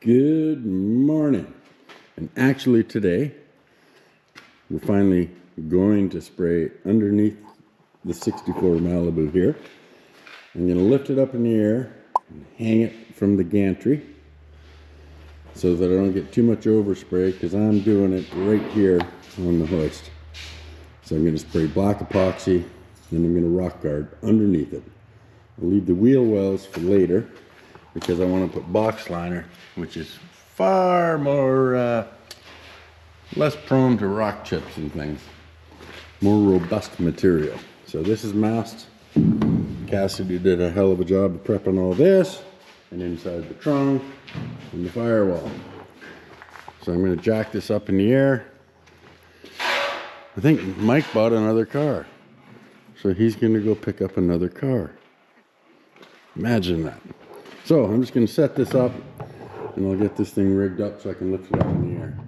Good morning. And actually today, we're finally going to spray underneath the 64 Malibu here. I'm going to lift it up in the air and hang it from the gantry so that I don't get too much overspray, because I'm doing it right here on the hoist. So I'm going to spray black epoxy, and I'm going to rock guard underneath it. I'll leave the wheel wells for later, because I want to put box liner, which is far more less prone to rock chips and things, more robust material. So this is masked. Cassidy did a hell of a job of prepping all this, and inside the trunk and the firewall. So I'm going to jack this up in the air. I think Mike bought another car, so he's going to go pick up another car. Imagine that. So I'm just going to set this up, and I'll get this thing rigged up so I can lift it up in the air.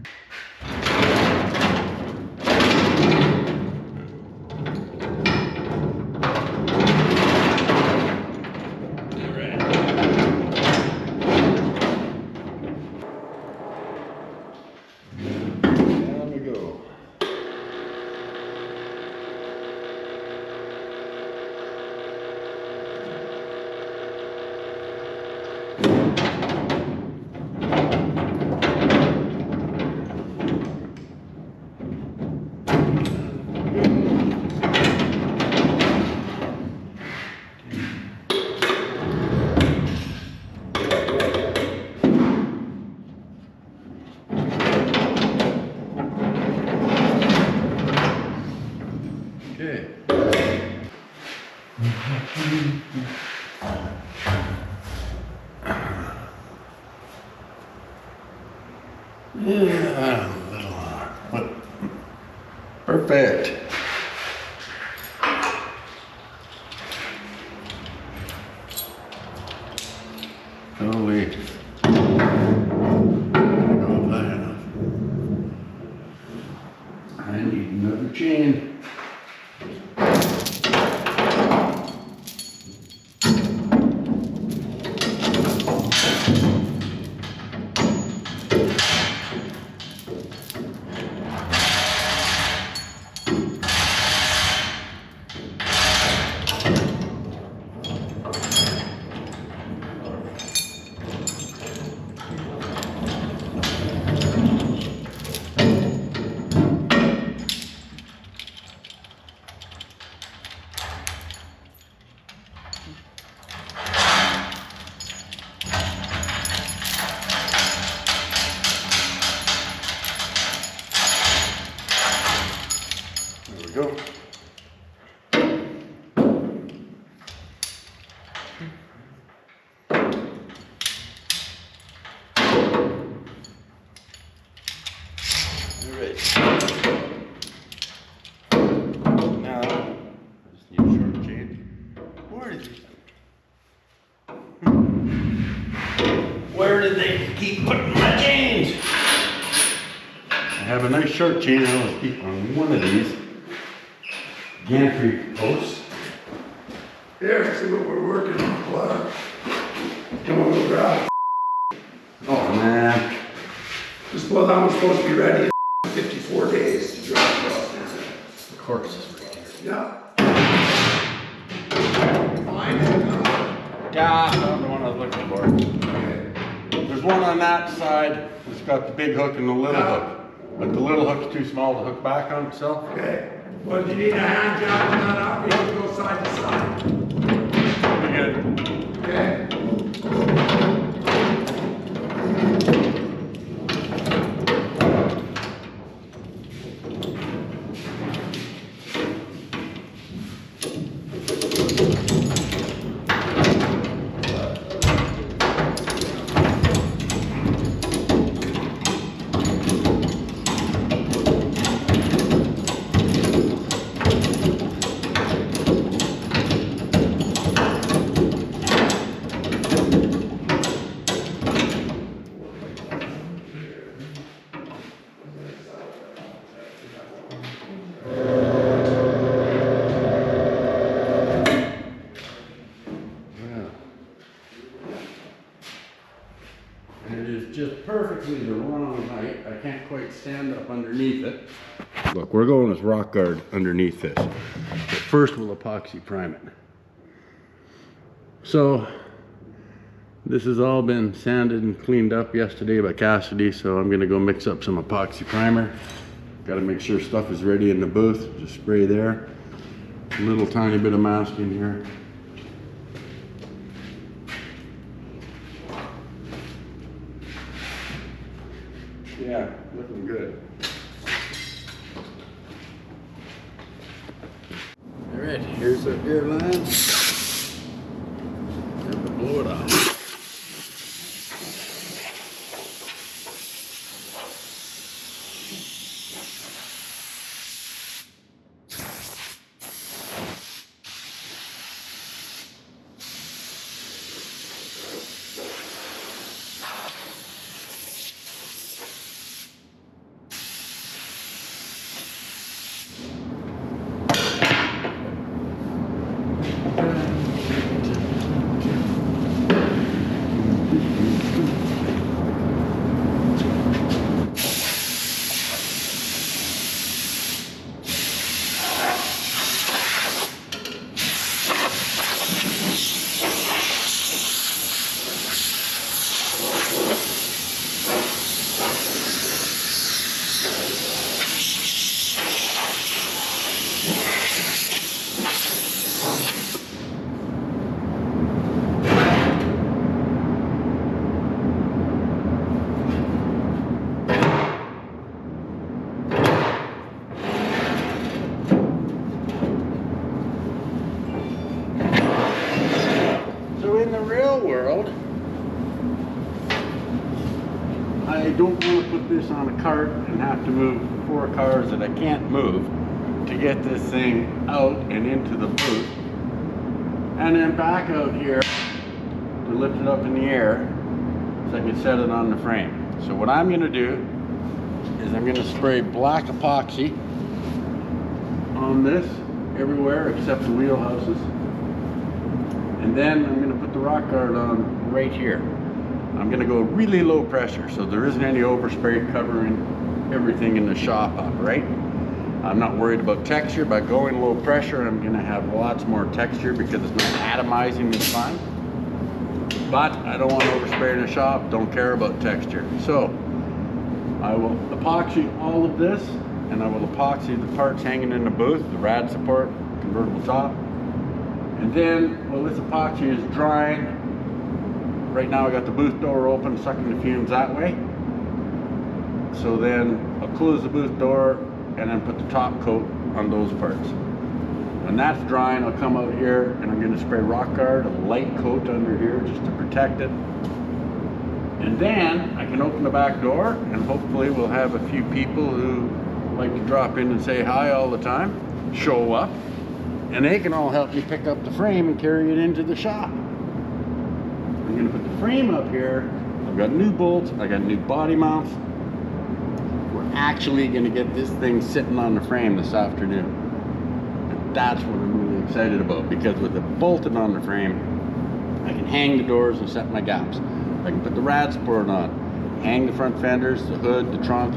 Okay. Yeah, a little hard, but perfect. Holy. I need another chain. Go. Alright. Now, I just need a short chain. Where is it? Where did they keep putting my chains? I have a nice short chain I want to keep on one of these gantry posts. Here, see what we're working on, Clark. Come on, grab. Oh man. This bloodhound was supposed to be ready in 54 days to drive across. The course is right here. Yeah. Find it, huh? Yeah, that's the one I was looking for. Okay. There's one on that side that's got the big hook and the little hook. But the little hook's too small to hook back on itself. Okay. Well, do you need a hand job on that out? We have to go side to side. Pretty good. Okay. is just perfectly the wrong height. I can't quite stand up underneath it. Look, we're going with rock guard underneath this. But first we'll epoxy prime it. So this has all been sanded and cleaned up yesterday by Cassidy, so I'm gonna go mix up some epoxy primer. Gotta make sure stuff is ready in the booth. Just spray there. A little tiny bit of mask in here. Yeah, looking good. All right, here's our air line. And we'll blow it off. In the real world, I don't want to put this on a cart and have to move 4 cars that I can't move to get this thing out and into the booth, and then back out here to lift it up in the air so I can set it on the frame. So what I'm going to do is I'm going to spray black epoxy on this everywhere except the wheelhouses. And then I'm going to put the rock guard on right here. I'm going to go really low pressure so there isn't any overspray covering everything in the shop up, right? I'm not worried about texture. By going low pressure, I'm going to have lots more texture because it's not atomizing this time. But I don't want to overspray in the shop, don't care about texture. So I will epoxy all of this, and I will epoxy the parts hanging in the booth, the rad support, convertible top. And then, while this epoxy is drying, right now I got the booth door open, sucking the fumes that way. So then I'll close the booth door and then put the top coat on those parts. When that's drying, I'll come out here and I'm going to spray rock guard, a light coat under here just to protect it. And then I can open the back door and hopefully we'll have a few people who like to drop in and say hi all the time, show up. And they can all help me pick up the frame and carry it into the shop. I'm going to put the frame up here. I've got new bolts. I got new body mounts. We're actually going to get this thing sitting on the frame this afternoon. And that's what I'm really excited about, because with it bolted on the frame, I can hang the doors and set my gaps. I can put the rad support on, hang the front fenders, the hood, the trunk,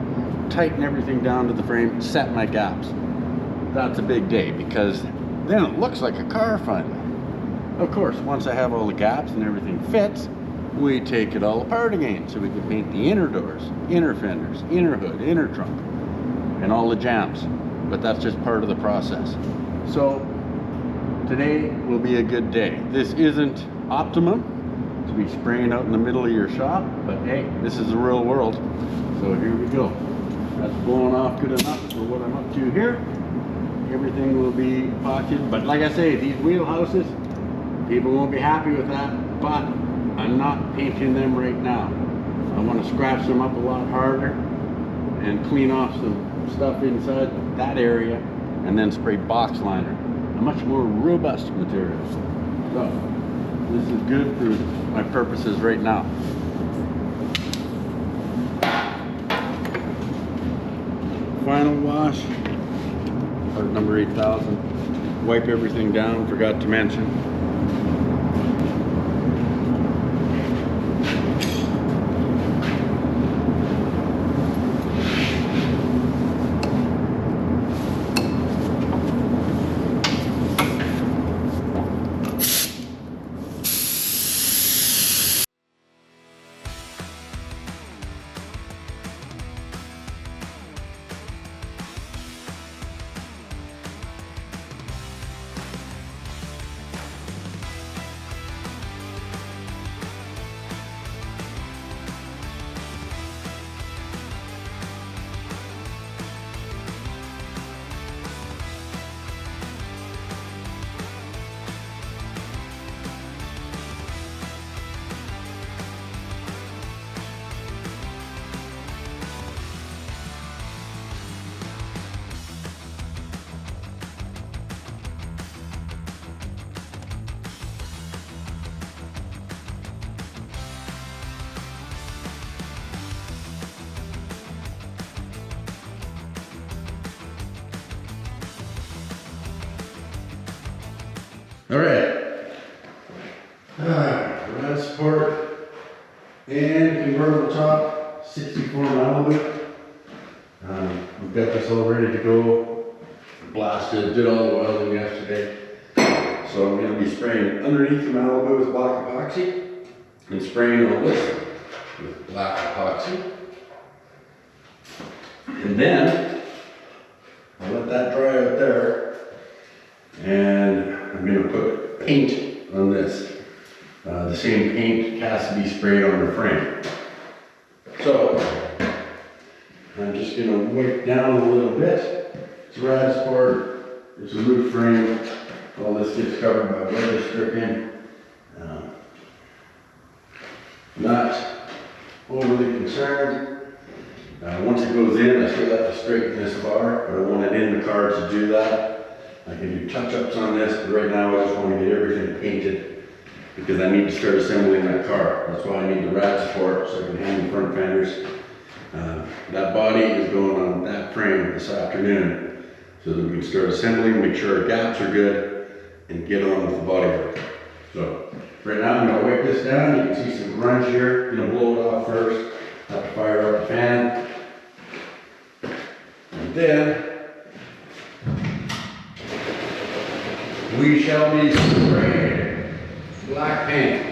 tighten everything down to the frame, set my gaps. That's a big day, because then it looks like a car finally. Of course, once I have all the gaps and everything fits, we take it all apart again so we can paint the inner doors, inner fenders, inner hood, inner trunk, and all the jams. But that's just part of the process. So today will be a good day. This isn't optimum to be spraying out in the middle of your shop, but hey, this is the real world. So here we go. That's blowing off good enough for what I'm up to here. Everything will be epoxied, but like I say, these wheelhouses, people won't be happy with that, but I'm not painting them right now. I want to scratch them up a lot harder and clean off some stuff inside that area and then spray box liner, a much more robust material. So this is good for my purposes right now. Final wash. Part number 8000. Wipe everything down, forgot to mention. All right. Rad support and convertible top, 64 Malibu. We've got this all ready to go. Blasted, did all the welding yesterday. So I'm going to be spraying underneath the Malibu with black epoxy and spraying all this with black epoxy. And then I'll let that dry out there, and I'm going to put paint on this. The same paint has to be sprayed on the frame. So I'm just going to wipe down a little bit. It's rad sport, it's a roof frame. All this gets covered by weather stripping. Not overly concerned. Once it goes in, I still have to straighten this bar, but I want it in the car to do that. I can do touch-ups on this, but right now I just want to get everything painted because I need to start assembling that car. That's why I need the rad support so I can hang the front fenders. That body is going on that frame this afternoon so that we can start assembling, make sure our gaps are good, and get on with the body work. So right now I'm going to wipe this down. You can see some grunge here. I'm going to blow it off first. Have to fire up the fan. And then we shall be spraying black paint.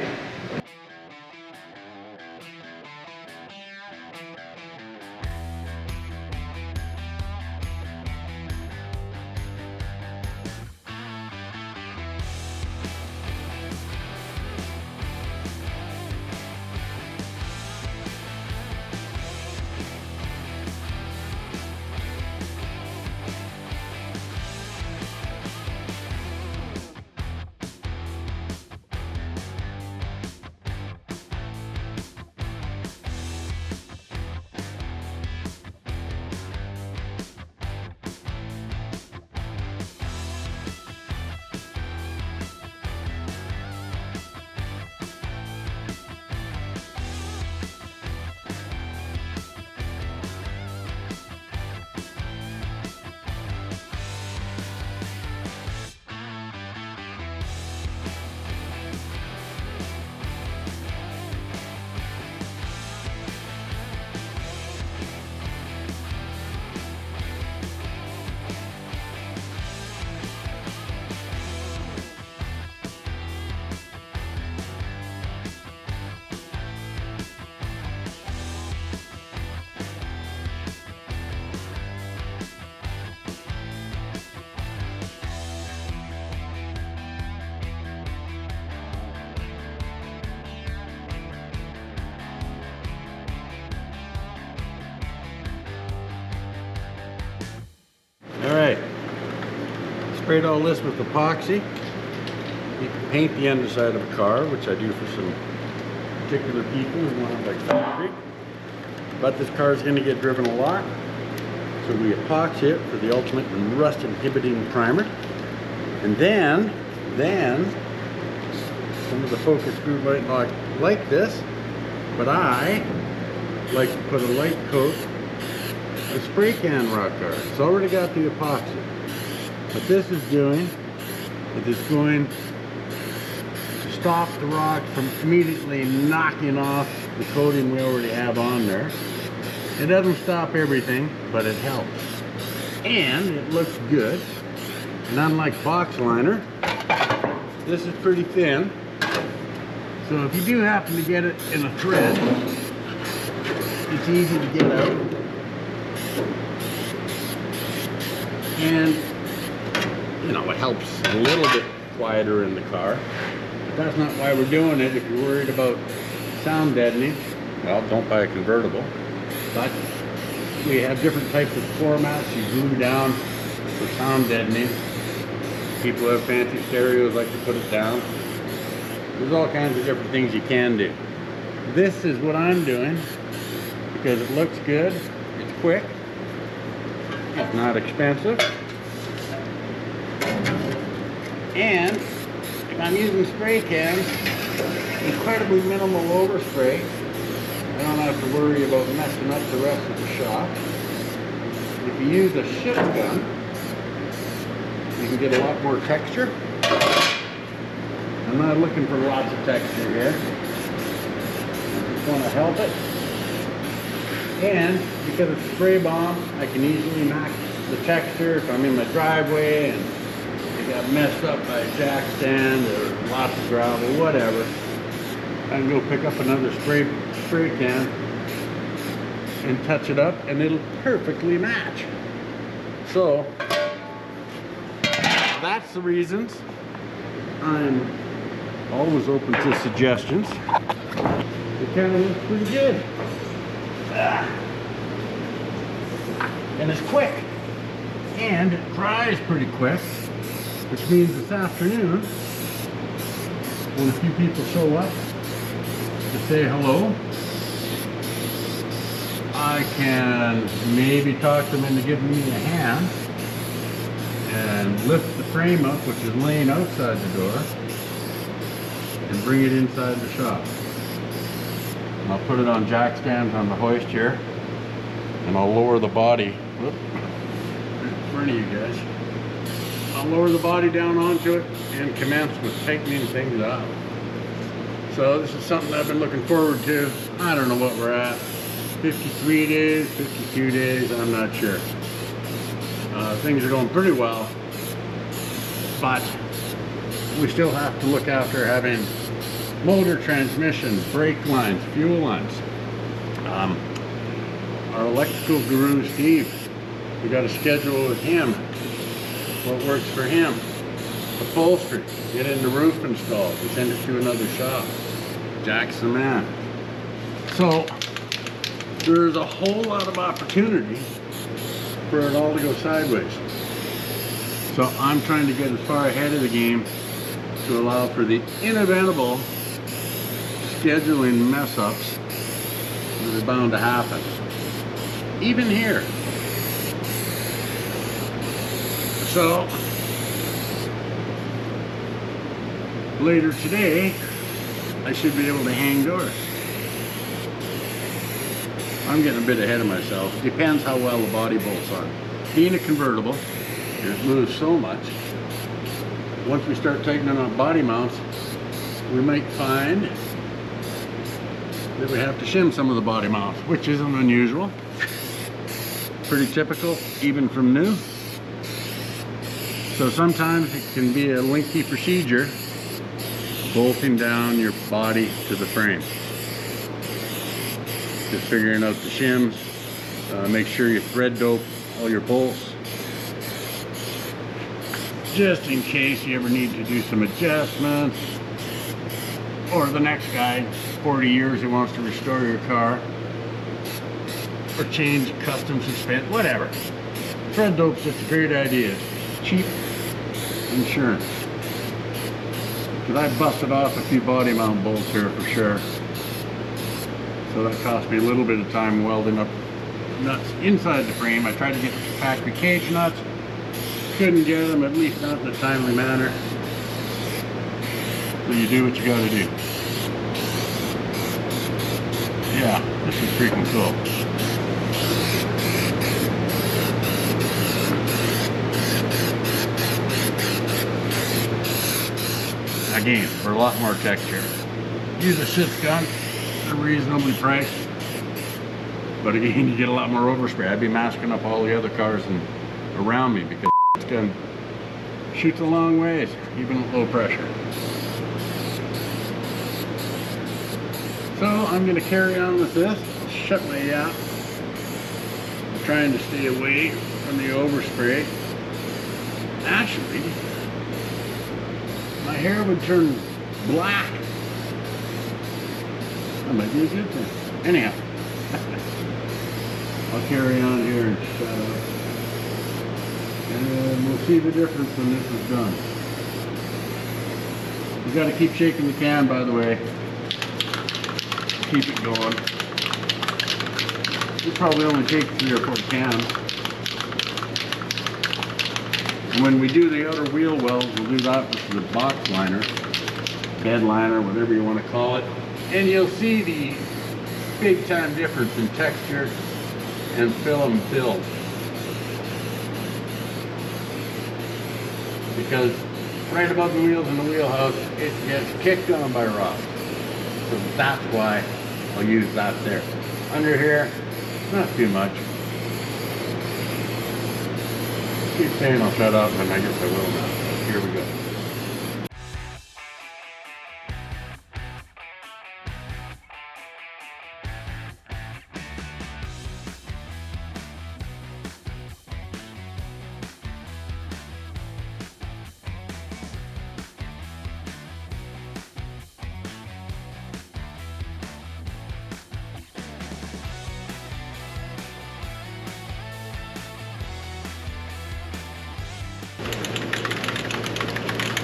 Alright, sprayed all this with epoxy. You can paint the underside of a car, which I do for some particular people who want like factory. But this car is going to get driven a lot, so we epoxy it for the ultimate rust inhibiting primer. And then some of the focus group might not like this, but I like to put a light coat a spray can rock car. It's already got the epoxy. What this is doing is it's going to stop the rock from immediately knocking off the coating we already have on there. It doesn't stop everything, but it helps. And it looks good. And unlike box liner, this is pretty thin. So if you do happen to get it in a thread, it's easy to get out. And, you know, it helps a little bit quieter in the car. But that's not why we're doing it. If you're worried about sound deadening, well, don't buy a convertible. But we have different types of formats you glue down for sound deadening. People who have fancy stereos like to put it down. There's all kinds of different things you can do. This is what I'm doing because it looks good, it's quick, it's not expensive, and if I'm using spray cans, incredibly minimal overspray. I don't have to worry about messing up the rest of the shop. If you use a shift gun, you can get a lot more texture. I'm not looking for lots of texture here. I just want to help it. And because it's a spray bomb, I can easily match the texture if I'm in my driveway and it got messed up by a jack stand or lots of gravel, whatever. I can go pick up another spray can and touch it up and it'll perfectly match. So that's the reasons I'm always open to suggestions. It kind of looks pretty good. And it's quick. And it dries pretty quick, which means this afternoon, when a few people show up to say hello, I can maybe talk them into giving me a hand and lift the frame up, which is laying outside the door, and bring it inside the shop. And I'll put it on jack stands on the hoist here, and I'll lower the body. Whoop, in front of you guys. I'll lower the body down onto it and commence with tightening things up. So this is something I've been looking forward to. I don't know what we're at. 53 days, 52 days, I'm not sure. Things are going pretty well, but we still have to look after having motor, transmission, brake lines, fuel lines. Our electrical guru, Steve, we got a schedule with him. What works for him? Upholstery, get in the roof installed. We send it to another shop. Jack's the man. So there's a whole lot of opportunity for it all to go sideways. So I'm trying to get as far ahead of the game to allow for the inevitable scheduling mess ups that are bound to happen. Even here. So later today, I should be able to hang doors. I'm getting a bit ahead of myself. Depends how well the body bolts on. Being a convertible, it moves so much. Once we start tightening up body mounts, we might find that we have to shim some of the body mounts, which isn't unusual. Pretty typical, even from new. So sometimes it can be a lengthy procedure bolting down your body to the frame. Just figuring out the shims, make sure you thread dope all your bolts, just in case you ever need to do some adjustments, or the next guy, 40 years, who wants to restore your car, or change custom suspension, whatever. Thread dope's just a great idea. Cheap insurance. Because I busted off a few body mount bolts here for sure. So that cost me a little bit of time welding up nuts inside the frame. I tried to get factory cage nuts. Couldn't get them, at least not in a timely manner. So you do what you gotta do. Yeah, this is freaking cool. Again, for a lot more texture. Use a 6-gun, they're reasonably priced. But again, you get a lot more overspray. I'd be masking up all the other cars around me because this gun shoots a long ways, even at low pressure. So I'm going to carry on with this. Shut my yap. I'm trying to stay away from the overspray. Actually, my hair would turn black. That might be a good thing. Anyhow, I'll carry on here and shut up. And we'll see the difference when this is done. We've got to keep shaking the can, by the way. Keep it going. It'll probably only take 3 or 4 cans. And when we do the outer wheel wells, we'll do that with the box liner, bed liner, whatever you want to call it. And you'll see the big time difference in texture and film build. Because right above the wheels in the wheelhouse, it gets kicked on by rust. So that's why I'll use that there. Under here, not too much. Keep saying I'll shut up, and I guess I will now. Here we go.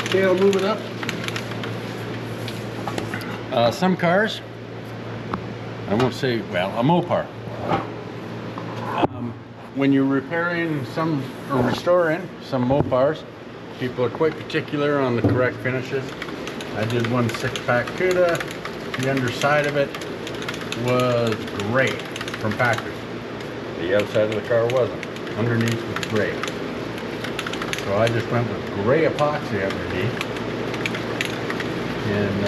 Okay, I'll move it up. Some cars, I won't say, well, a Mopar. When you're repairing some, or restoring some Mopars, people are quite particular on the correct finishes. I did one 6-pack CUDA. The underside of it was great from factory. The outside of the car wasn't. Underneath was great. So I just went with gray epoxy underneath, and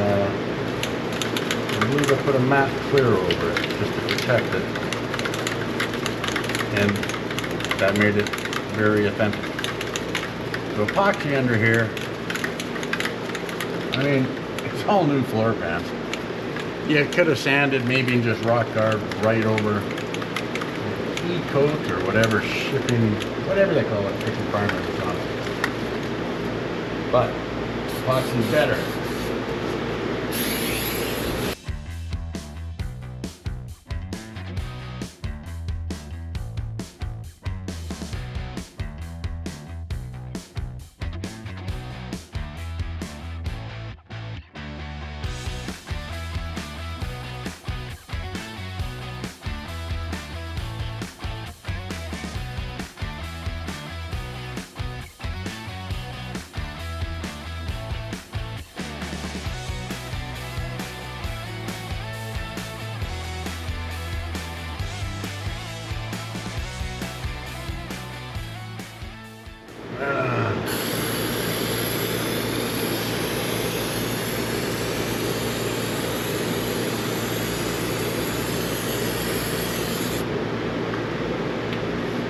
I believe I put a matte clear over it just to protect it, and that made it very authentic. So epoxy under here, I mean, it's all new floor pans. You could have sanded maybe and just rock guard right over E-coat or whatever shipping, whatever they call it, shipping primer is on it. But epoxy is better.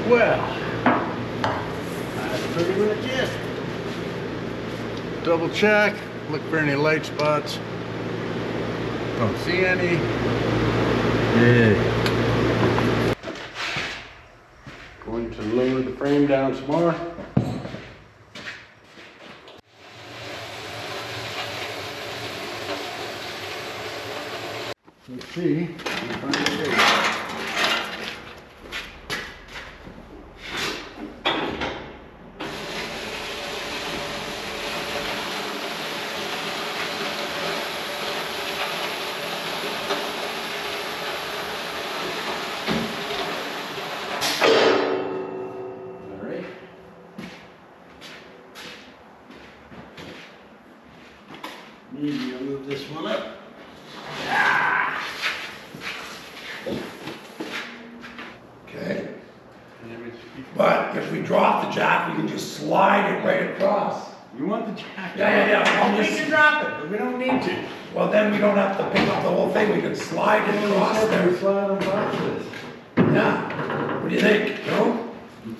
Well, that's pretty much it. Double check, look for any light spots. Don't see any. Yeah. Going to lower the frame down some more. Let's see. Maybe I'll move this one up. Okay. But if we drop the jack, we can just slide it right across. You want the jack? Yeah. Well, we can drop it, but we don't need to. Well, then we don't have to pick up the whole thing. We can slide it across there. Slide on boxes. Yeah. What do you think? No?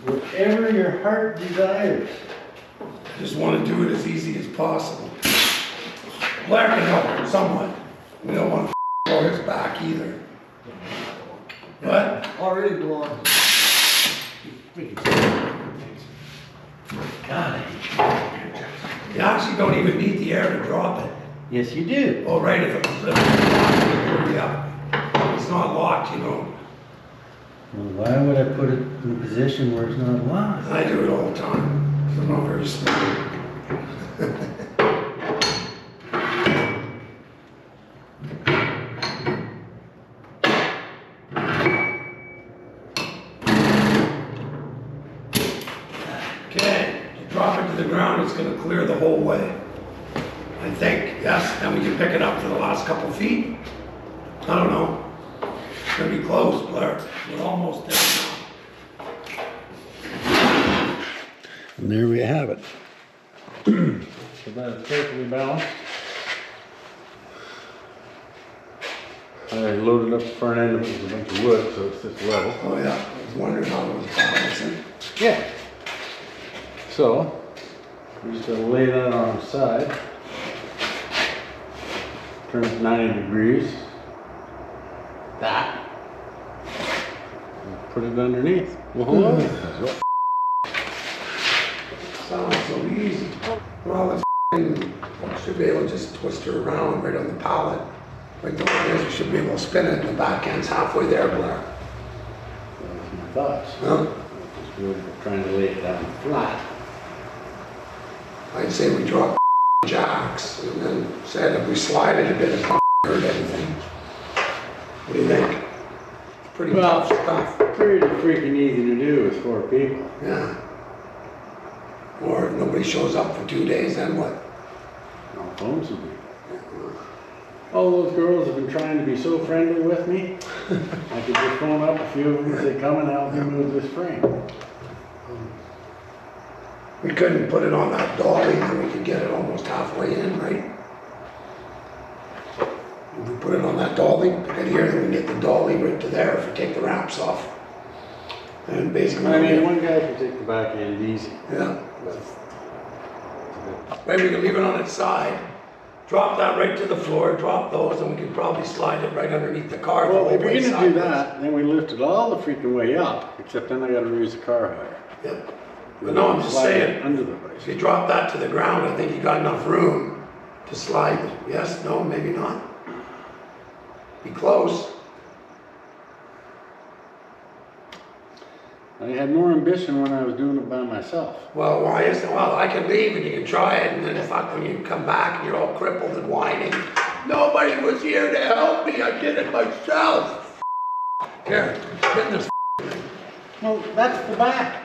Whatever your heart desires. Just want to do it as easy as possible. Blair can help somewhat. We don't want to blow his back either. What? Already blown. God, You actually don't even need the air to drop it. yes, you do. Oh, right, if it was locked, yeah. It's not locked, you know. Well, why would I put it in a position where it's not locked? I do it all the time. I'm not very smart. Okay, you drop it to the ground, it's going to clear the whole way. I think, yes, then we can pick it up for the last couple feet. I don't know. It's going to be close, Blair. We're almost there now. And there we have it. so that it's carefully balanced. I loaded up the front end of it with a bunch of wood, so it's just level. Oh yeah, I was wondering how it was balancing. Yeah. So, we just gotta lay that on the side. Turn it 90 degrees. That. And put it underneath. Well, hello. Sounds so easy. Well, the should be able to just twist her around right on the pallet. Like the one is, we should be able to spin it and the back end's halfway there, Blair. That's my thoughts. Huh? Just really trying to lay it down flat. I'd say we drop jacks and then said if we slide it a bit, it won't hurt anything. What do you think? It's pretty tough stuff. Pretty freaking easy to do with 4 people. Yeah. Or if nobody shows up for 2 days, then what? No phones will be. All those girls have been trying to be so friendly with me. I could just phone up a few of them and say, come and help me move this frame. We couldn't put it on that dolly, then we could get it almost halfway in, right? If we put it on that dolly, pick it here, then we get the dolly right to there if we take the wraps off. And basically, I mean, one guy can take the back end easy. yeah. Maybe we can leave it on its side, drop that right to the floor, drop those, and we could probably slide it right underneath the car. Well, if we're gonna do that, then we lift it all the freaking way up, except then I gotta raise the car higher. Yep. But no, I'm just Slide it saying, under the if hoist. you drop that to the ground, I think you got enough room to slide. Yes, no, maybe not. Be close. I had more ambition when I was doing it by myself. Well, why is it? Well, I can leave and you can try it, and then fuck when you come back and you're all crippled and whining. Nobody was here to help me. I did it myself. Here, get in this. Well, that's the back.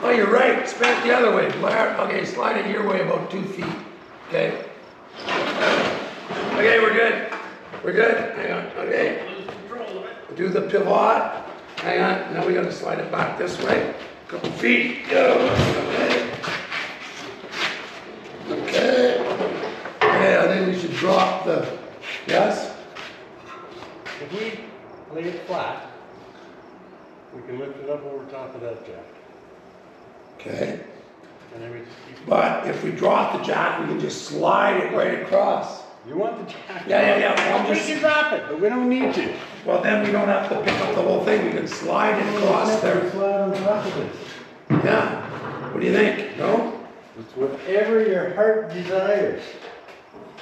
Oh, you're right. Spin it the other way, Blair. Okay, slide it your way about 2 feet. Okay. Okay, we're good. We're good. Hang on. Okay. Do the pivot. Hang on. Now we got to slide it back this way. A couple feet. Go. Okay. Okay. Okay, I think we should drop the. Yes? If we lay it flat, we can lift it up over top of that jack. Okay. And then we just keep. But if we drop the jack, we can just slide it right across. You want the jack? Yeah. Well, we can drop it, but we don't need to. Well, then we don't have to pick up the whole thing. We can slide it across there. Slide on top of this. Yeah. What do you think? No? It's whatever your heart desires.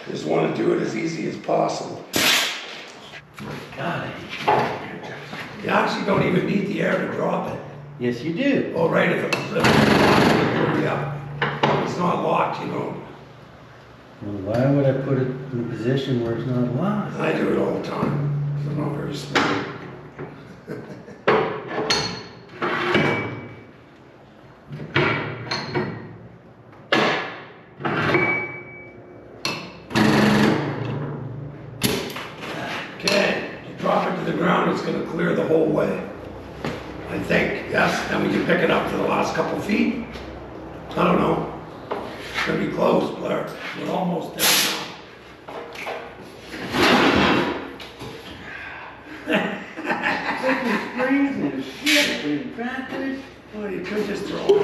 Just want to do it as easy as possible. God. You actually don't even need the air to drop it. Yes, you do. Oh, right, if it was locked, yeah. It's not locked, you know. Well, why would I put it in a position where it's not locked? I do it all the time, 'cause I'm not very smart. Okay, you drop it to the ground, it's gonna clear the whole way. I think, yes, then we can pick it up to the last couple feet. I don't know. It's gonna be close, Blair. We're almost there Springs and shit and factories. now. Well, you could just throw it in. I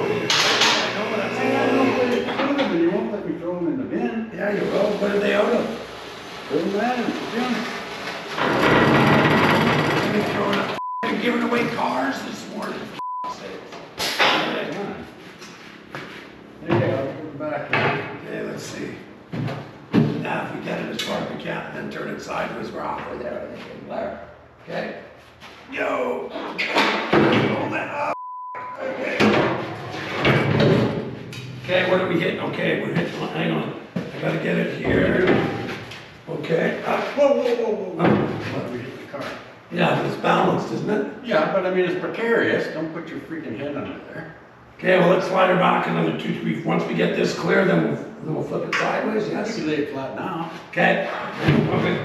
know, I that's got no all. way to throw them, and you won't let me throw them in the bin. Yeah, you will. What are they out of? Doesn't matter, it's junk. They're throwing up. They're giving away cars this morning. Okay, Come on. There you go, put it back. okay, let's see. Now, if we get it as far as we can, then turn it sideways, we're halfway there, I think, Blair. Okay? Yo! Hold that up. Okay. Okay, what are we hitting? Okay, we're hitting, hang on. I gotta get it here. Okay. Whoa. Let me hit the car. Yeah, but it's balanced, isn't it? Yeah, but I mean, it's precarious. Don't put your freaking head under there. Okay, well, let's slide it back another 2, 3. Once we get this clear, then we'll flip it sideways, I yes? think you lay it flat now. Okay. Okay.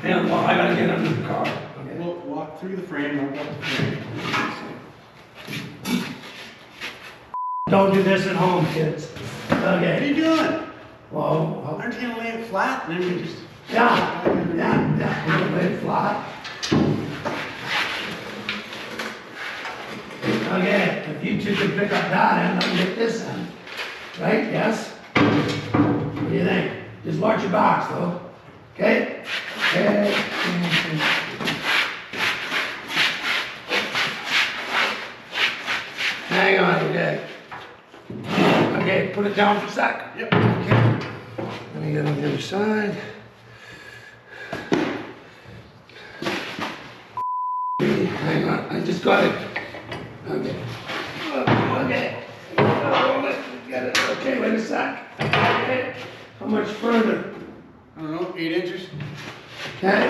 And, well, I gotta get under the car. Okay. We'll walk through the frame, walk up the frame. Don't do this at home, kids. What are Okay. you doing? Well, Aren't you gonna lay it flat and then you just... yeah, we're gonna lay it flat. Okay, if you two can pick up that end, I'll get this end. Right, yes? What do you think? Just watch your backs though. Okay? Okay. Hang on, okay. Okay, put it down for a sec. Yep. Okay. Let me get on the other side. Hang on, I just got it. Okay. Okay. Hold it. Get it. Okay, wait a sec. Okay. How much further? I don't know, 8 inches? Okay.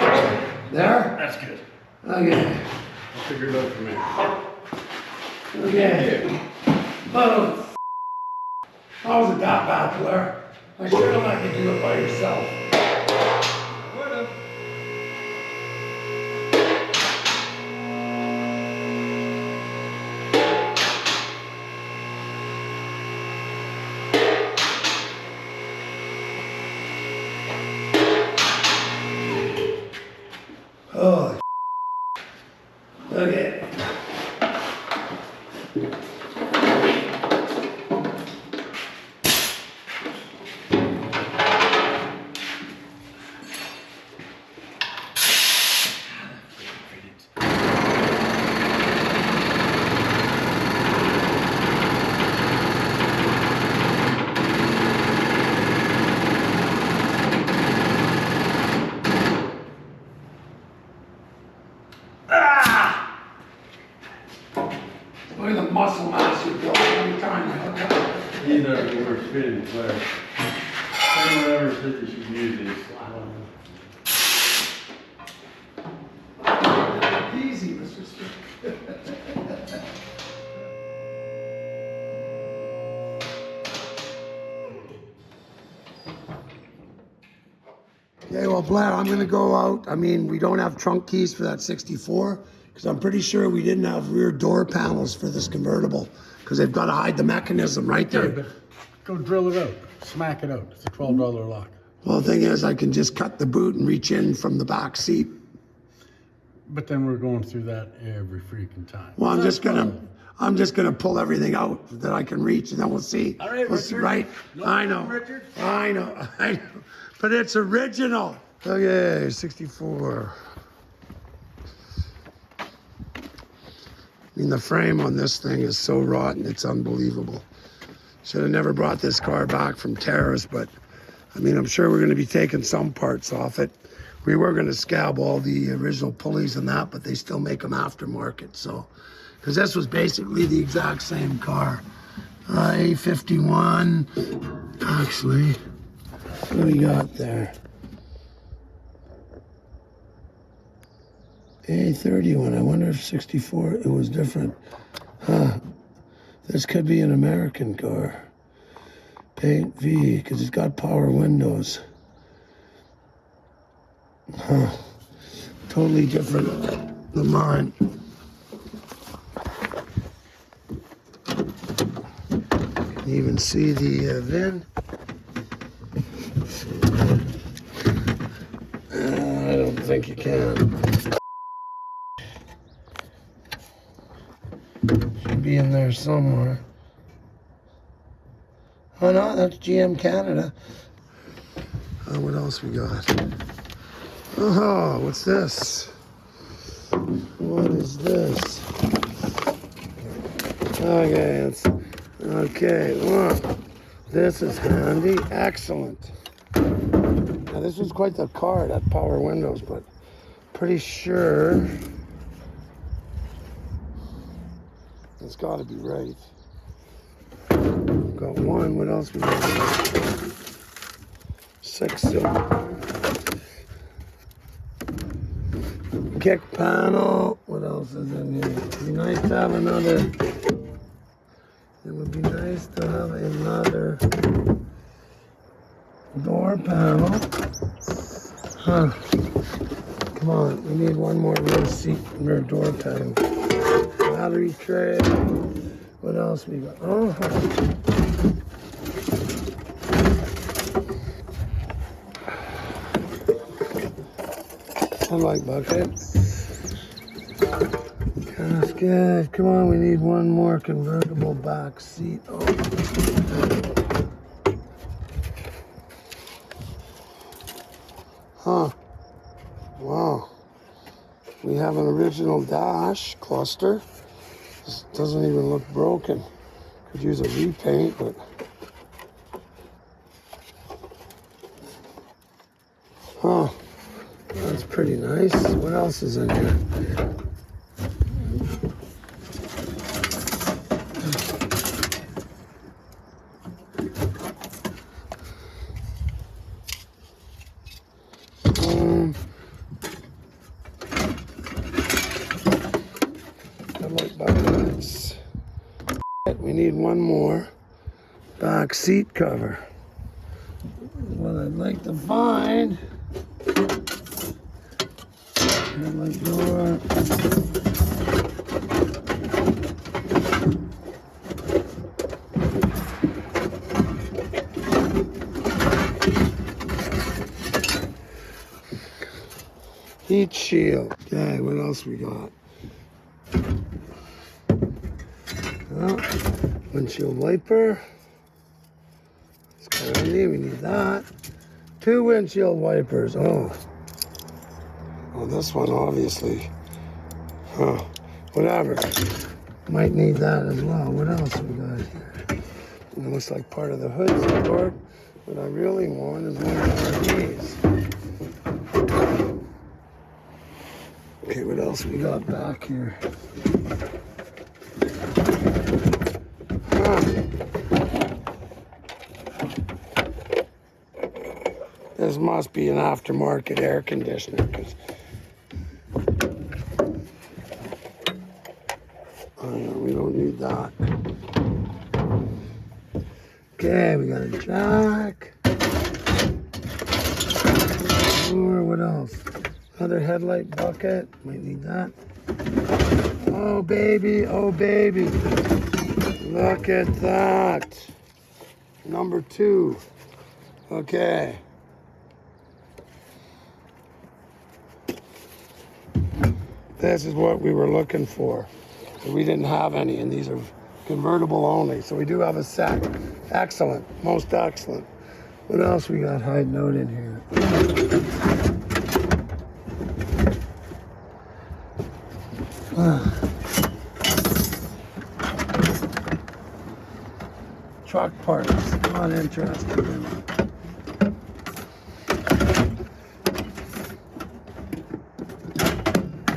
There? That's good. Okay. I'll figure it out from there. Okay. Oh. How was it that bad, Blair? I should have let you do it by yourself. Would've. Oh. Okay. Look at the muscle mass you built every time you hook up. These are the worst fitting players. Whatever said you should use these. Easy, Mr. Smith. Okay, well, Blair, I'm gonna go out. I mean, we don't have trunk keys for that 64, because I'm pretty sure we didn't have rear door panels for this convertible, because they've got to hide the mechanism right Yeah, there. but go drill it out. Smack it out. It's a $12 lock. Well, the thing is, I can just cut the boot and reach in from the back seat. But then we're going through that every freaking time. Well, I'm That's just gonna pull everything out that I can reach, and then we'll see. All right, We'll see, Richard. right? No I know. problem, Richard. I know. I know. But it's original. Okay, 64. I mean, the frame on this thing is so rotten, it's unbelievable. Should have never brought this car back from Terrace, but I mean, I'm sure we're gonna be taking some parts off it. We were gonna scab all the original pulleys and that, but they still make them aftermarket, so. Because this was basically the exact same car. A51, actually, what do we got there? A31, I wonder if 64, it was different. Huh, this could be an American car. Paint V, because it's got power windows. Huh, totally different than mine. You even see the VIN. I don't think you can. Should be in there somewhere. Oh no, that's GM Canada. What else we got? Oh, what's this? What is this? Okay, wow. This is handy. Excellent. Now, this was quite the car, that power windows, but pretty sure it's got to be right. Got one. What else we got? 6 cylinder. Kick panel. What else is in here? It'd be nice to have another. It would be nice to have another door panel. Huh. Come on, we need one more rear seat, rear door panel. Battery tray. What else we got? Oh, headlight bucket. Casket. Come on, we need one more convertible back seat. Oh. Huh. Wow. We have an original dash cluster. This doesn't even look broken. Could use a repaint, but huh. That's pretty nice. What else is in here? Headlight buckets. We need one more back seat cover. What I'd like to find. Headlight door. Heat shield. Okay, what else we got? Windshield wiper. It's handy, we need that. 2 windshield wipers. Oh, this one obviously. Huh. Whatever. Might need that as well. What else we got here? It looks like part of the hood support. What I really want is one of these. Okay, what else we got back here? This must be an aftermarket air conditioner, because we don't need that. Okay, we got a jack. Or what else? Another headlight bucket. Might need that. Oh baby, oh baby. Look at that. Number 2. Okay. This is what we were looking for. We didn't have any, and these are convertible only. So we do have a set. Excellent, most excellent. What else we got hiding out in here? Truck parts, not interested in it.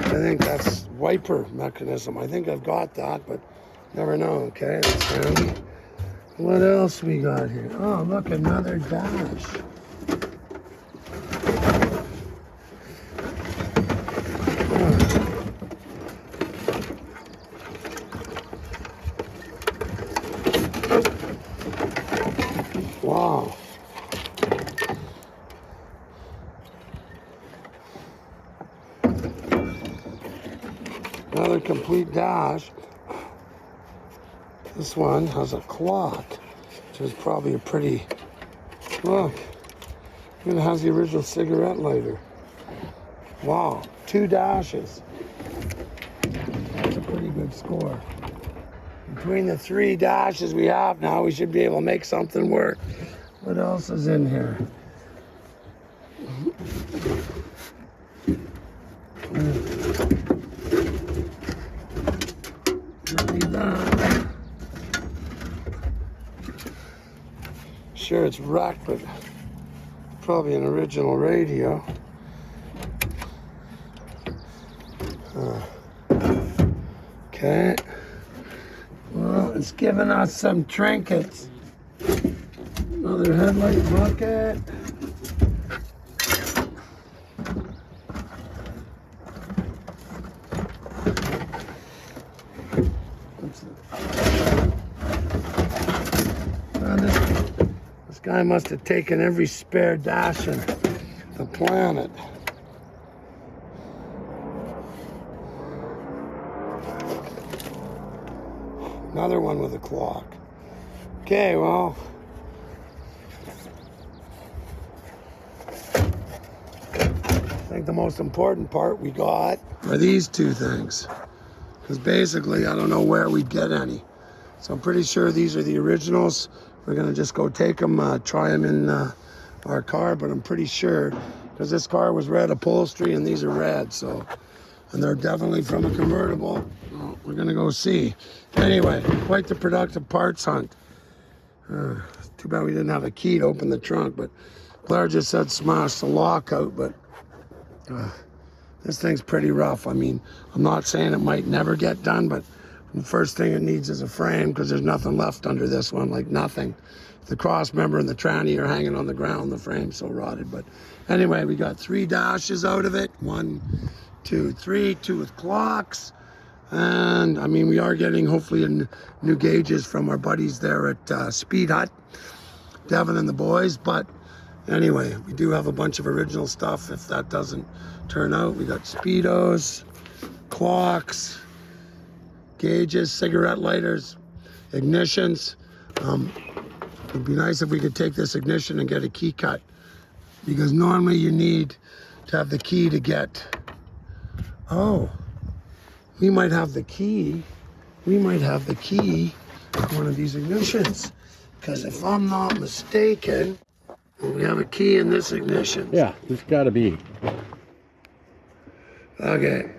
I think that's wiper mechanism. I think I've got that, but never know. Okay, that's handy. What else we got here? Oh, look, another dash. Wow. Another complete dash. This one has a clock, which is probably a pretty, look, it has the original cigarette lighter. Wow, 2 dashes. That's a pretty good score. Between the 3 dashes we have now, we should be able to make something work. What else is in here? Don't need that. Sure, it's wrecked, but probably an original radio. Okay. Well, it's giving us some trinkets. Another headlight bucket. This guy must have taken every spare dash in the planet. Another one with a clock. Okay, well. I think the most important part we got are these two things. Because basically, I don't know where we'd get any. So I'm pretty sure these are the originals. We're gonna just go take them, try them in our car, but I'm pretty sure, because this car was red upholstery and these are red, so, and they're definitely from a convertible. Well, we're gonna go see. Anyway, quite the productive parts hunt. Too bad we didn't have a key to open the trunk, but Blair just said smash the lock out, but this thing's pretty rough. I mean, I'm not saying it might never get done, but the first thing it needs is a frame, because there's nothing left under this one, like nothing. The cross member and the tranny are hanging on the ground, the frame's so rotted. But anyway, we got 3 dashes out of it. 1, 2, 3, 2 with clocks. And I mean, we are getting hopefully new gauges from our buddies there at Speed Hut, Devin and the boys. But anyway, we do have a bunch of original stuff. If that doesn't turn out, we got Speedos, clocks, gauges, cigarette lighters, ignitions. It'd be nice if we could take this ignition and get a key cut, because normally you need to have the key to get, oh, we might have the key. We might have the key to one of these ignitions, because if I'm not mistaken, we have a key in this ignition. Yeah, there's got to be. Okay.